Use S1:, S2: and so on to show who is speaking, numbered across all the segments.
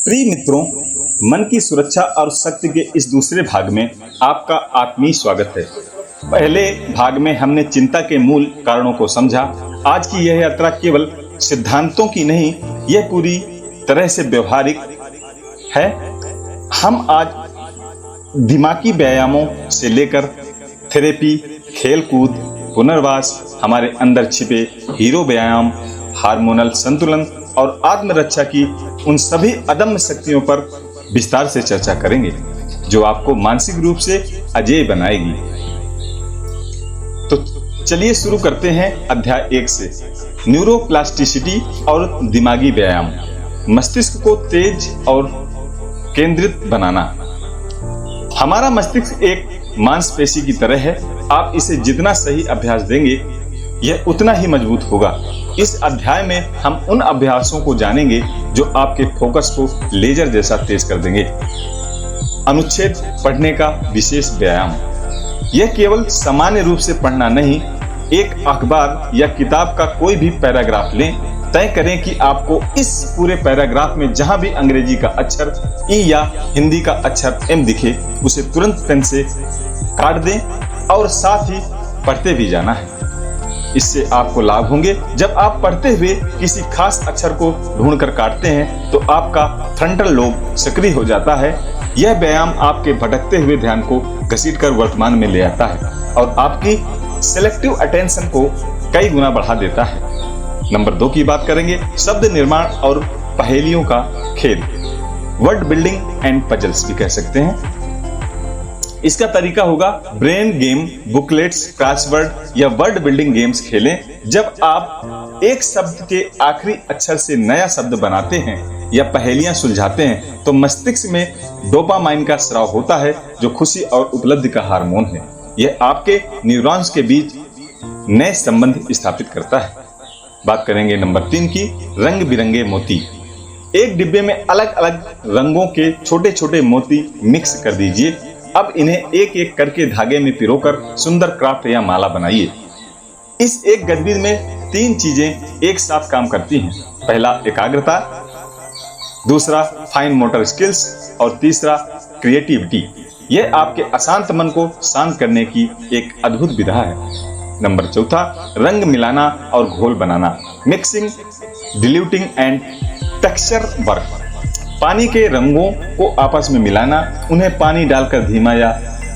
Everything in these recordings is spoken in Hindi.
S1: प्रिय मित्रों, मन की सुरक्षा और शक्ति के इस दूसरे भाग में आपका आत्मीय स्वागत है। पहले भाग में हमने चिंता के मूल कारणों को समझा। आज की यह यात्रा केवल सिद्धांतों की नहीं, यह पूरी तरह से व्यवहारिक है। हम आज दिमागी व्यायामों से लेकर थेरेपी, खेलकूद, पुनर्वास, हमारे अंदर छिपे हीरो व्यायाम, हार्मोनल संतुलन और आत्मरक्षा की उन सभी अदम्य शक्तियों पर विस्तार से चर्चा करेंगे जो आपको मानसिक रूप से अजेय बनाएगी। तो चलिए शुरू करते हैं अध्याय 1 से, न्यूरोप्लास्टिसिटी और दिमागी व्यायाम, मस्तिष्क को तेज और केंद्रित बनाना। हमारा मस्तिष्क एक मांसपेशी की तरह है। आप इसे जितना सही अभ्यास देंगे यह उतना ही मजबूत होगा। इस अध्याय में हम उन अभ्यासों को जानेंगे जो आपके फोकस को लेजर जैसा तेज कर देंगे। अनुच्छेद पढ़ने का विशेष व्यायाम। यह केवल सामान्य रूप से पढ़ना नहीं, एक अखबार या किताब का कोई भी पैराग्राफ लें, तय करें कि आपको इस पूरे पैराग्राफ में जहां भी अंग्रेजी का अक्षर ई या हिंदी का अक्षर एम दिखे, उसे तुरंत पेन से काट दें और साथ ही पढ़ते भी जाना है। इससे आपको लाभ होंगे। जब आप पढ़ते हुए किसी खास अक्षर को ढूंढकर काटते हैं तो आपका फ्रंटल लोब सक्रिय हो जाता है। यह व्यायाम आपके भटकते हुए ध्यान को घसीटकर वर्तमान में ले आता है और आपकी सेलेक्टिव अटेंशन को कई गुना बढ़ा देता है। नंबर 2 की बात करेंगे, शब्द निर्माण और पहेलियों का खेल, वर्ड बिल्डिंग एंड पजल्स भी कह सकते हैं। इसका तरीका होगा ब्रेन गेम, बुकलेट्स, क्रॉसवर्ड या वर्ड बिल्डिंग गेम्स खेलें। जब आप एक शब्द के आखिरी अक्षर से नया शब्द बनाते हैं या पहेलियां सुलझाते हैं तो मस्तिष्क में डोपामाइन का स्राव होता है जो खुशी और उपलब्धि का हार्मोन है। यह आपके न्यूरॉन्स के बीच नए संबंध स्थापित करता है। बात करेंगे नंबर 3 की, रंग बिरंगे मोती। एक डिब्बे में अलग अलग रंगों के छोटे छोटे मोती मिक्स कर दीजिए। अब इन्हें एक एक करके धागे में पिरोकर सुंदर क्राफ्ट या माला बनाइए। इस एक गतिविधि में 3 चीजें एक साथ काम करती हैं। पहला एकाग्रता, दूसरा फाइन मोटर स्किल्स और तीसरा क्रिएटिविटी। यह आपके अशांत मन को शांत करने की एक अद्भुत विधा है। नंबर 4, रंग मिलाना और घोल बनाना, मिक्सिंग, डिल्यूटिंग एंड टेक्सचर वर्क। पानी के रंगों को आपस में मिलाना, उन्हें पानी डालकर धीमा या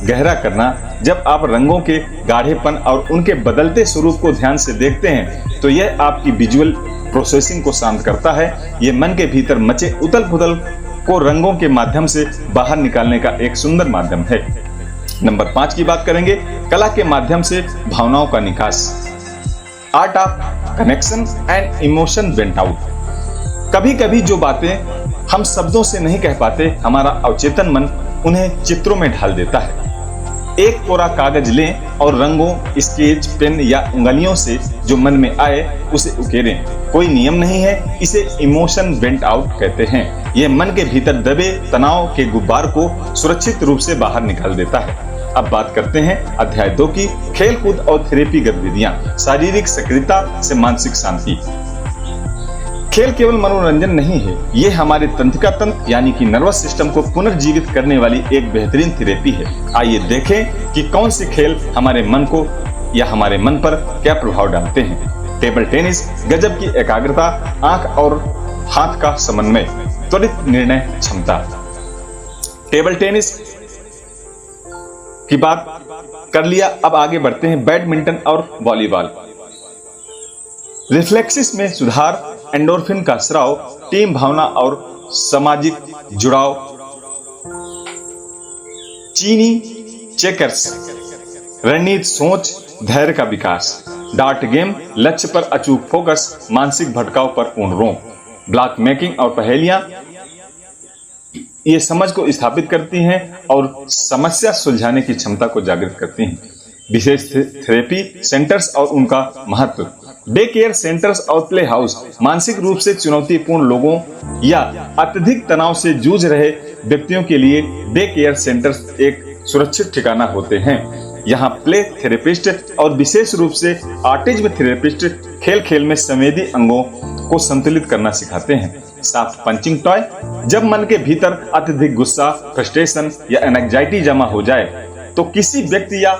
S1: गहरा करना। जब आप रंगों के गाढ़ेपन और उनके बदलते स्वरूप को ध्यान से देखते हैं तो यह आपकी विजुअल प्रोसेसिंग को शांत करता है। यह मन के भीतर मचे उथल पुथल को रंगों के माध्यम से बाहर निकालने का एक सुंदर माध्यम है। नंबर 5 की बात करेंगे, कला के माध्यम से भावनाओं का निकास, art of connection and emotion went out. कभी कभी जो बातें हम शब्दों से नहीं कह पाते, हमारा अवचेतन मन उन्हें चित्रों में ढाल देता है। एक कोरा कागज लें और रंगों, स्केच पेन या उंगलियों से जो मन में आए उसे उकेरें। कोई नियम नहीं है, इसे इमोशन वेंट आउट कहते हैं। यह मन के भीतर दबे तनाव के गुब्बार को सुरक्षित रूप से बाहर निकाल देता है। अब बात करते हैं अध्याय 2 की, खेलकूद और थेरेपी गतिविधियां, शारीरिक सक्रियता से मानसिक शांति। खेल केवल मनोरंजन नहीं है, ये हमारे तंत्रिका तंत्र यानी कि नर्वस सिस्टम को पुनर्जीवित करने वाली एक बेहतरीन थेरेपी है। आइए देखें कि कौन से खेल हमारे मन को या हमारे मन पर क्या प्रभाव डालते हैं। टेबल टेनिस, गजब की एकाग्रता, आंख और हाथ का समन्वय, त्वरित निर्णय क्षमता। टेबल टेनिस की बात कर लिया, अब आगे बढ़ते हैं बैडमिंटन और वॉलीबॉल। रिफ्लेक्सिस में सुधार, एंडोर्फिन का स्राव, टीम भावना और सामाजिक जुड़ाव। चीनी चेकर्स, रणनीति सोच, धैर्य का विकास। डार्ट गेम, लक्ष्य पर अचूक फोकस, मानसिक भटकाव पर पूर्ण रोक। ब्लॉक मेकिंग और पहेलियां, ये समझ को स्थापित करती हैं और समस्या सुलझाने की क्षमता को जागृत करती हैं। विशेष थेरेपी सेंटर्स और उनका महत्व। डे केयर सेंटर्स और प्ले हाउस, मानसिक रूप से चुनौतीपूर्ण लोगों या अत्यधिक तनाव से जूझ रहे व्यक्तियों के लिए डे केयर सेंटर्स एक सुरक्षित ठिकाना होते हैं। यहाँ प्ले थेरेपिस्ट और विशेष रूप से ऑटिज्म थेरेपिस्ट खेल खेल में संवेदी अंगों को संतुलित करना सिखाते हैं। Soft punching toy. जब मन के भीतर अत्यधिक गुस्सा, फ्रस्ट्रेशन या एंजाइटी जमा हो जाए तो किसी व्यक्ति या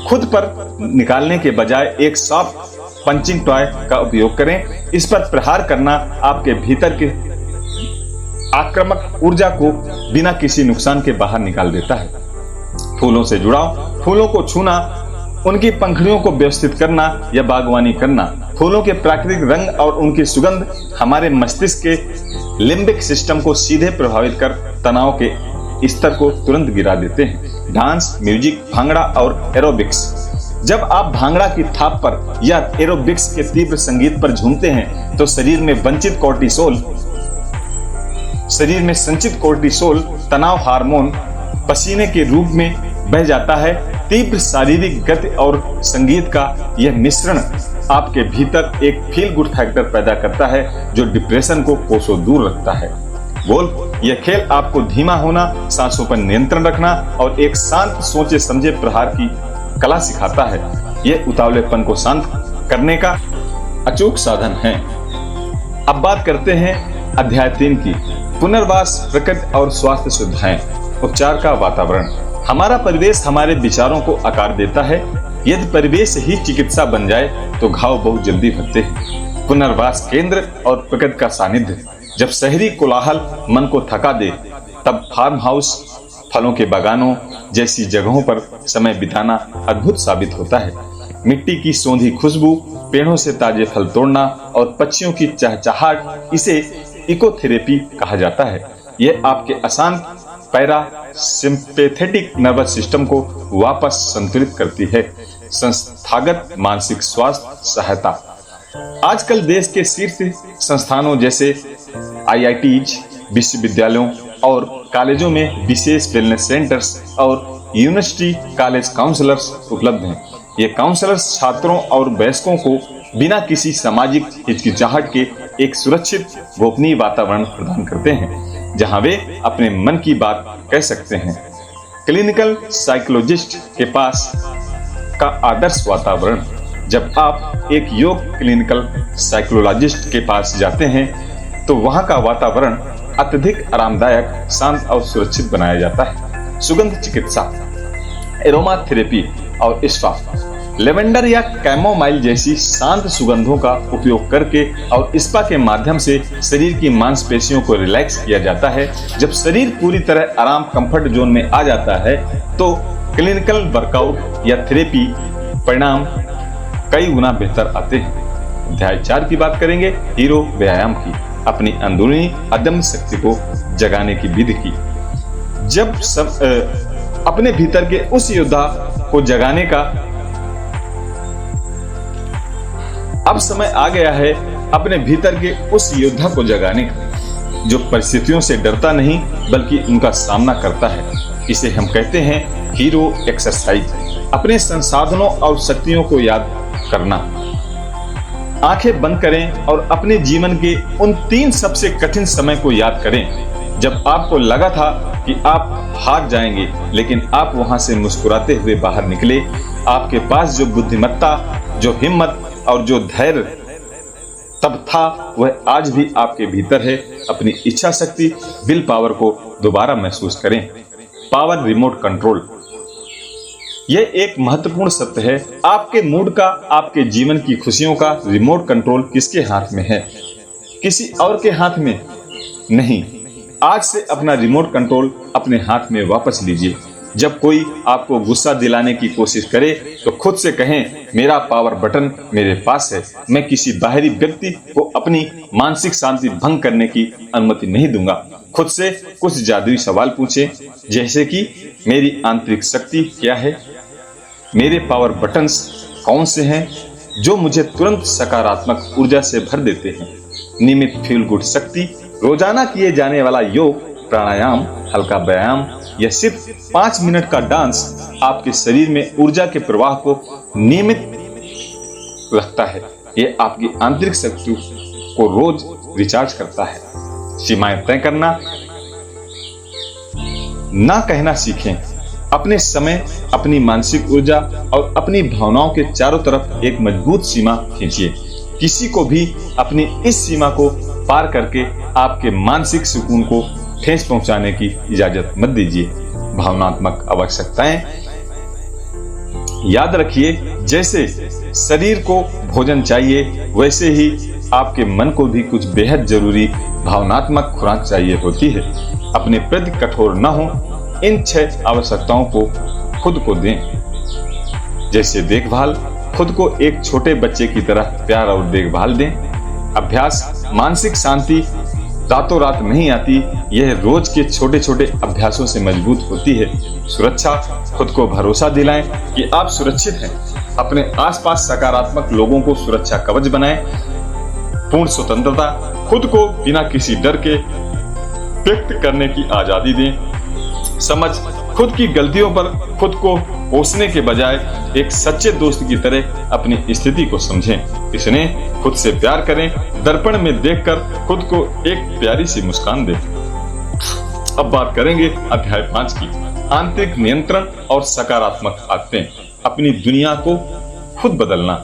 S1: खुद पर निकालने के बजाय एक सॉफ्ट पंचिंग टॉय का उपयोग करें। इस पर प्रहार करना आपके भीतर के आक्रामक ऊर्जा को बिना किसी नुकसान के बाहर निकाल देता है। फूलों से जुड़ाव, फूलों को छूना, उनकी पंखुड़ियों को व्यवस्थित करना या बागवानी करना। फूलों के प्राकृतिक रंग और उनकी सुगंध हमारे मस्तिष्क के लिम्बिक सिस्टम को सीधे प्रभावित कर तनाव के स्तर को तुरंत गिरा देते हैं। डांस, म्यूजिक, भांगड़ा और एरोबिक्स। जब आप भांगड़ा की थाप पर या एरोबिक्स के तीव्र संगीत पर झूमते हैं तो शरीर में संचित कोर्टिसोल तनाव हार्मोन पसीने के रूप में बह जाता है। तीव्र शारीरिक गति और संगीत का यह मिश्रण आपके भीतर एक फील गुड फैक्टर पैदा करता है जो डिप्रेशन को कोसों दूर रखता है। गोल्फ, यह खेल आपको धीमा होना, सांसों पर नियंत्रण रखना और एक शांत सोचे समझे प्रहार की कला सिखाता है। यह उतावलेपन को शांत करने का अचूक साधन है। अब बात करते हैं अध्याय 3 की, पुनर्वास, प्रकृति और स्वास्थ्य सुविधाएं। उपचार का वातावरण। हमारा परिवेश हमारे विचारों को आकार देता है। यदि परिवेश ही चिकित्सा बन जाए तो घाव बहुत जल्दी भरते हैं। पुनर्वास केंद्र और प्रकृति का सानिध्य। जब शहरी कोलाहल मन को थका दे तब फार्म हाउस, फलों के बागानों जैसी जगहों पर समय बिताना अद्भुत साबित होता है। मिट्टी की सौंधी खुशबू, पेड़ों से ताजे फल तोड़ना और पक्षियों की चहचहाट, इसे इकोथेरेपी कहा जाता है। यह आपके अशांत पैरासिम्पैथेटिक नर्वस सिस्टम को वापस संतुलित करती है। संस्थागत मानसिक स्वास्थ्य सहायता। आजकल देश के शीर्ष संस्थानों जैसे IITs, विश्वविद्यालयों और कॉलेजों में विशेष वेलनेस सेंटर्स और यूनिवर्सिटी कॉलेज काउंसलर्स उपलब्ध हैं। ये काउंसलर्स छात्रों और वयस्कों को बिना किसी सामाजिक हिचकिचाहट के एक सुरक्षित गोपनीय वातावरण प्रदान करते हैं जहां वे अपने मन की बात कह सकते हैं। क्लिनिकल साइकोलॉजिस्ट के पास का आदर्श वातावरण। जब आप एक योग क्लिनिकल साइकोलॉजिस्ट के पास जाते हैं तो वहां का वातावरण अत्यधिक आरामदायक, शांत और सुरक्षित बनाया जाता है। सुगंध चिकित्सा, एरोमा थेरेपी और स्पा। लेवेंडर या कैमोमाइल जैसी शांत सुगंधों का उपयोग करके और स्पा के माध्यम से शरीर की मांसपेशियों को रिलैक्स किया जाता है। जब शरीर पूरी तरह आराम कंफर्ट जोन में आ जाता है तो क्लिनिकल वर्कआउट या थेरेपी परिणाम कई गुना बेहतर आते हैं। अध्याय 4 की बात करेंगे, हीरो व्यायाम की, अपनी अंदरूनी अदम्य शक्ति को जगाने की विधि की। जब अपने भीतर के उस योद्धा को जगाने का अब समय आ गया है, अपने भीतर के उस योद्धा को जगाने का जो परिस्थितियों से डरता नहीं बल्कि उनका सामना करता है। इसे हम कहते हैं हीरो एक्सरसाइज। अपने संसाधनों और शक्तियों को याद करना। आंखें बंद करें और अपने जीवन के उन 3 सबसे कठिन समय को याद करें जब आपको लगा था कि आप हार जाएंगे, लेकिन आप वहां से मुस्कुराते हुए बाहर निकले। आपके पास जो बुद्धिमत्ता, जो हिम्मत और जो धैर्य तब था वह आज भी आपके भीतर है। अपनी इच्छा शक्ति, विल पावर को दोबारा महसूस करें। Power remote control. यह एक महत्वपूर्ण सत्य है। आपके मूड का, आपके जीवन की खुशियों का रिमोट कंट्रोल किसके हाथ में है? किसी और के हाथ में नहीं। आज से अपना रिमोट कंट्रोल अपने हाथ में वापस लीजिए। जब कोई आपको गुस्सा दिलाने की कोशिश करे तो खुद से कहें, मेरा पावर बटन मेरे पास है। मैं किसी बाहरी व्यक्ति को अपनी मानसिक शांति भंग करने की अनुमति नहीं दूंगा। खुद से कुछ जादुई सवाल पूछें, जैसे कि मेरी आंतरिक शक्ति क्या है? मेरे पावर बटन्स कौन से हैं जो मुझे तुरंत सकारात्मक ऊर्जा से भर देते हैं? नियमित फील गुड शक्ति। रोजाना किए जाने वाला योग, प्राणायाम, हल्का व्यायाम या सिर्फ 5 मिनट का डांस आपके शरीर में ऊर्जा के प्रवाह को नियमित रखता है। यह आपकी आंतरिक शक्ति को रोज रिचार्ज करता है। सीमाएं तय करना, ना कहना सीखें। अपने समय, अपनी मानसिक ऊर्जा और अपनी भावनाओं के चारों तरफ एक मजबूत सीमा खींचिए। किसी को भी अपनी इस सीमा को पार करके आपके मानसिक सुकून को ठेस पहुंचाने की इजाजत मत दीजिए। भावनात्मक आवश्यकताएं याद रखिए, जैसे शरीर को भोजन चाहिए वैसे ही आपके मन को भी कुछ बेहद जरूरी भावनात्मक खुराक चाहिए होती है। अपने प्रति कठोर न हो, इन 6 आवश्यकताओं को खुद को दें। जैसे देखभाल, खुद को एक छोटे बच्चे की तरह प्यार और देखभाल दें। अभ्यास, मानसिक शांति रातों रात नहीं आती, यह रोज के छोटे छोटे अभ्यासों से मजबूत होती है। सुरक्षा, खुद को भरोसा दिलाएं कि आप सुरक्षित हैं। अपने आसपास सकारात्मक लोगों को सुरक्षा कवच बनाएं। पूर्ण स्वतंत्रता, खुद को बिना किसी डर के व्यक्त करने की आजादी दें। समझ, खुद की गलतियों पर खुद को कोसने के बजाय एक सच्चे दोस्त की तरह अपनी स्थिति को समझें। इसने खुद से प्यार करें। दर्पण में देखकर खुद को एक प्यारी सी मुस्कान दें। अब बात करेंगे अध्याय 5 की, आंतरिक नियंत्रण और सकारात्मक आदतें। अपनी दुनिया को खुद बदलना।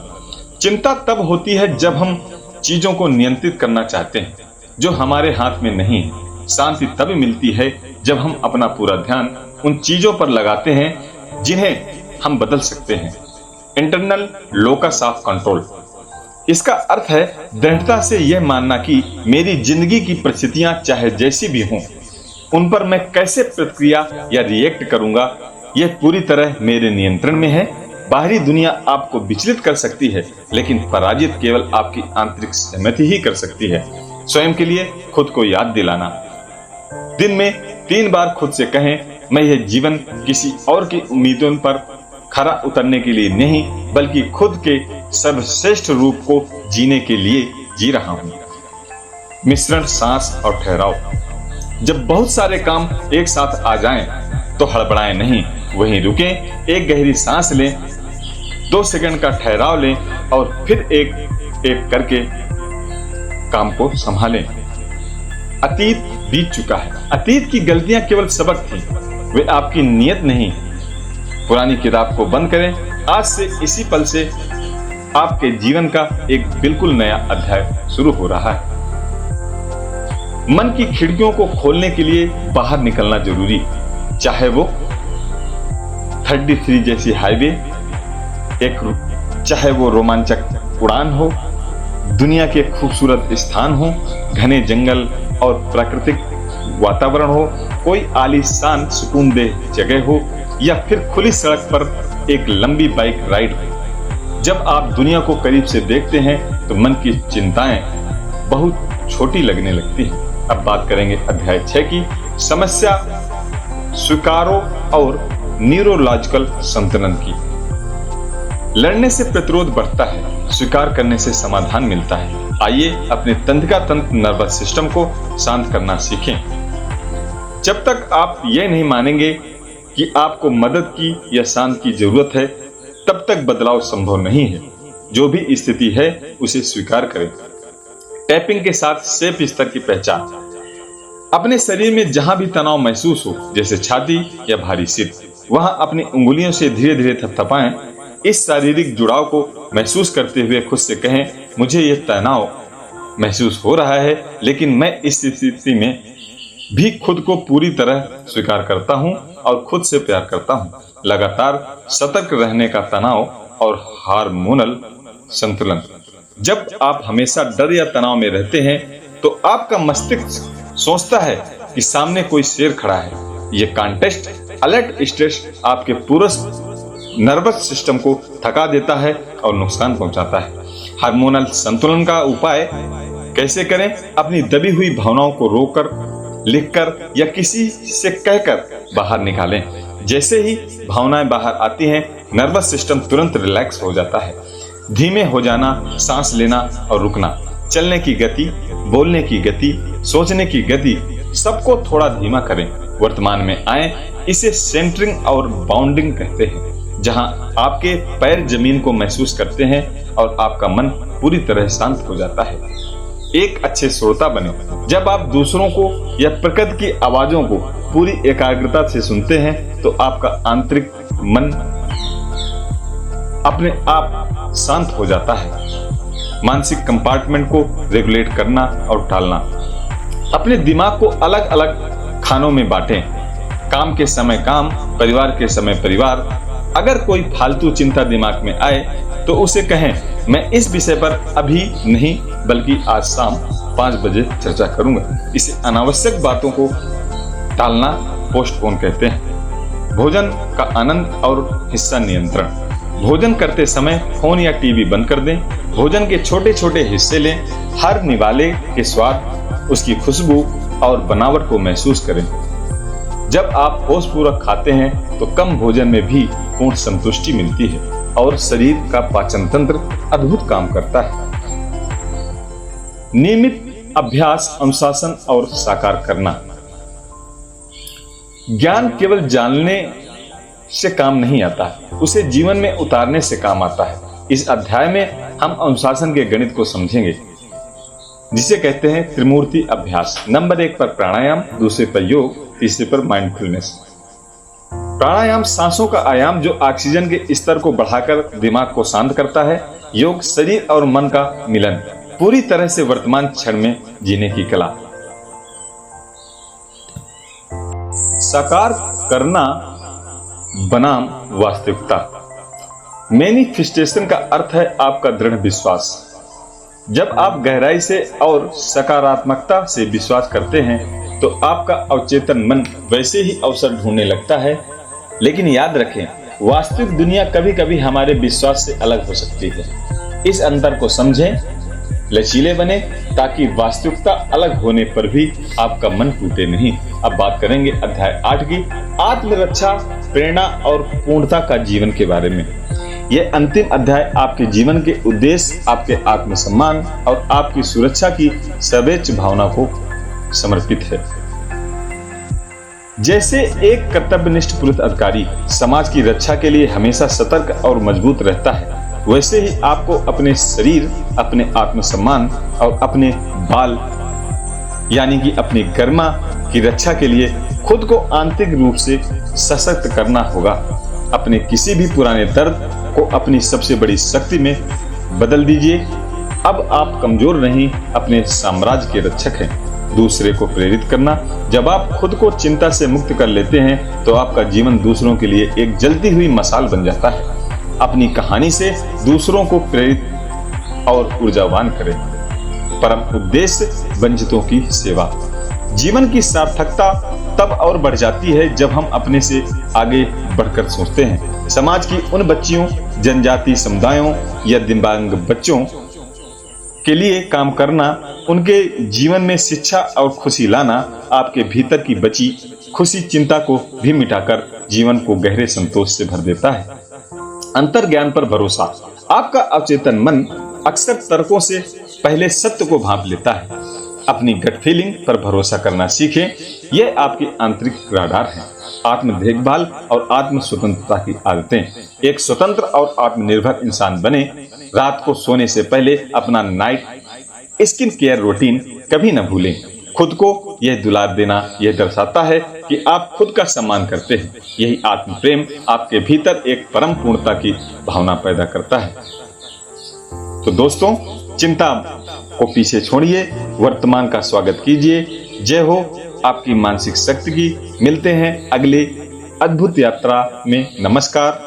S1: चिंता तब होती है जब हम चीजों को नियंत्रित करना चाहते हैं जो हमारे हाथ में नहीं है। शांति तब मिलती है जब हम अपना पूरा ध्यान उन चीजों पर लगाते हैं जिन्हें हम बदल सकते हैं। Internal locus of control. इसका अर्थ है दृढ़ता से यह मानना कि मेरी जिंदगी की परिस्थितियां चाहे जैसी भी हों, उन पर मैं कैसे प्रतिक्रिया या रिएक्ट करूंगा, यह पूरी तरह मेरे नियंत्रण में है। बाहरी दुनिया आपको विचलित कर सकती है, लेकिन पराजित केवल आपकी आंतरिक सहमति ही कर सकती है। स्वयं के लिए खुद को याद दिलाना। दिन में 3 बार खुद से कहें, मैं यह जीवन किसी और की उम्मीदों पर खरा उतरने के लिए नहीं, बल्कि खुद के सर्वश्रेष्ठ रूप को जीने के लिए जी रहा हूं। मिश्रण, सांस और ठहराव। जब बहुत सारे काम एक साथ आ जाएं, तो हड़बड़ाएं नहीं, वहीं रुकें, एक गहरी सांस लें, 2 सेकंड का ठहराव लें और फिर एक एक करके काम को संभालें। अतीत बीत चुका है। अतीत की गलतियां केवल सबक थी, वे आपकी नीयत नहीं। पुरानी किताब को बंद करें। आज से इसी पल से आपके जीवन का एक बिल्कुल नया अध्याय शुरू हो रहा है। मन की खिड़कियों को खोलने के लिए बाहर निकलना जरूरी, चाहे वो 33 जैसी हाईवे, चाहे वो रोमांचक उड़ान हो, दुनिया के खूबसूरत स्थान हो, घने जंगल और प्राकृतिक वातावरण हो, कोई आलीशान सुकूनदेह जगह हो, या फिर खुली सड़क पर एक लंबी बाइक राइड हो। जब आप दुनिया को करीब से देखते हैं तो मन की चिंताएं बहुत छोटी लगने लगती हैं। अब बात करेंगे अध्याय 6 की, समस्या स्वीकारो और न्यूरोलॉजिकल संतुलन की। लड़ने से प्रतिरोध बढ़ता है, स्वीकार करने से समाधान मिलता है। आइए अपने तंत्रिका तंत्र नर्वस सिस्टम को शांत करना सीखें। जब तक आप यह नहीं मानेंगे कि आपको मदद की या शांत की जरूरत है, तब तक बदलाव संभव नहीं है। जो भी स्थिति है उसे स्वीकार करें। टैपिंग के साथ सेफ स्तर की पहचान। अपने शरीर में जहां भी तनाव महसूस हो, जैसे छाती या भारी सिर, वहां अपनी उंगलियों से धीरे धीरे थपथपाएं। इस शारीरिक जुड़ाव को महसूस करते हुए खुद से कहें, मुझे यह तनाव महसूस हो रहा है, लेकिन मैं इस स्थिति में भी खुद को पूरी तरह स्वीकार करता हूं और खुद से प्यार करता हूं। लगातार सतर्क रहने का तनाव और हार्मोनल संतुलन। जब आप हमेशा डर या तनाव में रहते हैं तो आपका मस्तिष्क सोचता है कि सामने कोई शेर खड़ा है। यह कॉन्टेस्ट अलर्ट स्ट्रेस आपके पूरे नर्वस सिस्टम को थका देता है और नुकसान पहुंचाता है। हार्मोनल संतुलन का उपाय कैसे करें? अपनी दबी हुई भावनाओं को रोककर, लिखकर या किसी से कहकर बाहर निकालें। जैसे ही भावनाएं बाहर आती हैं, नर्वस सिस्टम तुरंत रिलैक्स हो जाता है। धीमे हो जाना, सांस लेना और रुकना, चलने की गति, बोलने की गति, सोचने की गति, सबको थोड़ा धीमा करें। वर्तमान में आए। इसे सेंटरिंग और बाउंडिंग कहते हैं, जहां आपके पैर जमीन को महसूस करते हैं और आपका मन पूरी तरह शांत हो जाता है। एक अच्छे श्रोता बने। जब आप दूसरों को या प्रकृति की आवाजों को पूरी एकाग्रता से सुनते हैं तो आपका आंतरिक मन अपने आप शांत हो जाता है। मानसिक कंपार्टमेंट को रेगुलेट करना और टालना। अपने दिमाग को अलग अलग खानों में बांटें। काम के समय काम, परिवार के समय परिवार। अगर कोई फालतू चिंता दिमाग में आए तो उसे कहें, मैं इस विषय पर अभी नहीं बल्कि आज शाम 5 बजे चर्चा करूंगा। इसे अनावश्यक बातों को टालना पोस्टपोन कहते हैं। भोजन का आनंद और हिस्सा नियंत्रण। भोजन करते समय फोन या टीवी बंद कर दें। भोजन के छोटे छोटे हिस्से लें। हर निवाले के स्वाद, उसकी खुशबू और बनावट को महसूस करें। जब आप होशपूर्वक खाते हैं तो कम भोजन में भी पूर्ण संतुष्टि मिलती है और शरीर का पाचन तंत्र अद्भुत काम करता है। नियमित अभ्यास, अनुशासन और साकार करना। ज्ञान केवल जानने से काम नहीं आता, उसे जीवन में उतारने से काम आता है। इस अध्याय में हम अनुशासन के गणित को समझेंगे, जिसे कहते हैं त्रिमूर्ति अभ्यास। नंबर 1 पर प्राणायाम, दूसरे पर योग, तीसरे पर माइंडफुलनेस। प्राणायाम सांसों का आयाम जो ऑक्सीजन के स्तर को बढ़ाकर दिमाग को शांत करता है। योग शरीर और मन का मिलन, पूरी तरह से वर्तमान क्षण में जीने की कला। साकार करना बनाम वास्तविकता। मैनिफेस्टेशन का अर्थ है आपका दृढ़ विश्वास। जब आप गहराई से और सकारात्मकता से विश्वास करते हैं तो आपका अवचेतन मन वैसे ही अवसर ढूंढने लगता है। लेकिन याद रखें, वास्तविक दुनिया कभी कभी हमारे विश्वास से अलग हो सकती है। इस अंतर को समझें, लचीले बने ताकि वास्तविकता अलग होने पर भी आपका मन टूटे नहीं। अब बात करेंगे अध्याय 8 की, आत्मरक्षा, प्रेरणा और पूर्णता का जीवन के बारे में। यह अंतिम अध्याय आपके जीवन के उद्देश्य, आपके आत्मसम्मान और आपकी सुरक्षा की सर्वोच्च भावना को समर्पित है। जैसे एक कर्तव्यनिष्ठ पुलिस अधिकारी समाज की रक्षा के लिए हमेशा सतर्क और मजबूत रहता है, वैसे ही आपको अपने शरीर, अपने आत्मसम्मान और अपने बाल यानी कि अपनी गरिमा की रक्षा के लिए खुद को आंतरिक रूप से सशक्त करना होगा। अपने किसी भी पुराने दर्द को अपनी सबसे बड़ी शक्ति में बदल दीजिए। अब आप कमजोर नहीं, अपने साम्राज्य के रक्षक हैं। दूसरे को प्रेरित करना। जब आप खुद को चिंता से मुक्त कर लेते हैं तो आपका जीवन दूसरों के लिए एक जलती हुई मशाल बन जाता है। अपनी कहानी से दूसरों को प्रेरित और ऊर्जावान करें। परम उद्देश्य वंचितों की सेवा। जीवन की सार्थकता तब और बढ़ जाती है जब हम अपने से आगे बढ़कर सोचते हैं। समाज की उन बच्चियों, जनजाति समुदायों या दिव्यांग बच्चों के लिए काम करना, उनके जीवन में शिक्षा और खुशी लाना आपके भीतर की बची खुशी चिंता को भी मिटाकर जीवन को गहरे संतोष से भर देता है। अंतर्ज्ञान पर भरोसा। आपका अवचेतन मन अक्सर तर्कों से पहले सत्य को भांप लेता है। अपनी गट फीलिंग पर भरोसा करना सीखें। यह आपकी आंतरिक राडार है। आत्म देखभाल और आत्म स्वतंत्रता की आदतें। एक स्वतंत्र और आत्मनिर्भर इंसान बने। रात को सोने से पहले अपना नाइट स्किन केयर रूटीन कभी न भूलें। खुद को यह दुलार देना यह दर्शाता है कि आप खुद का सम्मान करते हैं। यही आत्म प्रेम आपके भीतर एक परम पूर्णता की भावना पैदा करता है। तो दोस्तों, चिंता को पीछे छोड़िए, वर्तमान का स्वागत कीजिए। जय हो आपकी मानसिक शक्ति की। मिलते हैं अगले अद्भुत यात्रा में। नमस्कार।